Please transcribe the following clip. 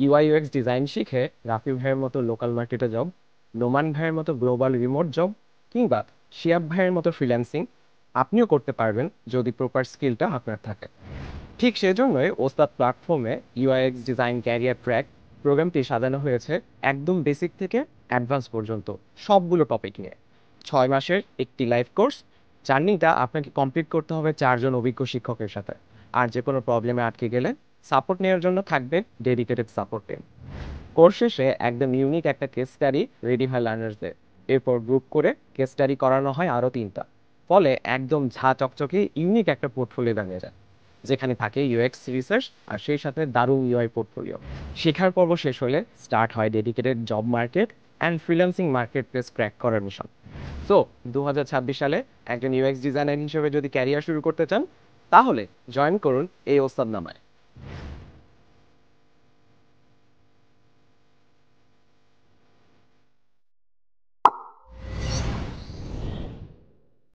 UI UX design শিখে রাফি ভাইয়ের মতো লোকাল মার্কেটে জব, নোমান ভাইয়ের মতো গ্লোবাল রিমোট জব, কিংবা শিয়াব ভাইয়ের মতো ফ্রিল্যান্সিং আপনিও করতে পারবেন যদি প্রপার স্কিলটা আপনার থাকে। ঠিক সেজন্যই ওস্তাদ প্ল্যাটফর্মে ইউআইএক্স ডিজাইন ক্যারিয়ার ট্র্যাক প্রোগ্রামটি সাজানো হয়েছে একদম বেসিক থেকে অ্যাডভান্স পর্যন্ত সবগুলো টপিক নিয়ে। 6 মাসের একটি লাইভ কোর্স। জার্নিটা আপনাকে কমপ্লিট করতে হবে 4 জন অভিজ্ঞ শিক্ষকের সাথে। আর যে কোনো প্রবলেমে আটকে গেলে সাপোর্ট নেওয়ার জন্য থাকবে ডেডিকেটেড সাপোর্ট টিম। কোর্স শেষে একদম ইউনিক একটা কেস স্টাডি রেডি হয় লার্নার্সদের। এরপর গ্রুপ করে কেস স্টাডি করানো হয় আরও 3টা। ফলে একদম ঝা চকচকে ইউনিক একটা পোর্টফোলিও দাঁড়িয়ে যায়, যেখানে থাকে ইউএক্স রিসার্চ আর সেই সাথে দারুণ ইউআই পোর্টফোলিও। শেখার পর্ব শেষ হলে স্টার্ট হয় dedicated job market and freelancing market place crack করার মিশন। সো 2026 সালে একজন ইউএক্স ডিজাইনার হিসেবে যদি ক্যারিয়ার শুরু করতে চান, তাহলে জয়েন করুন এই ওস্তাদ নামায়।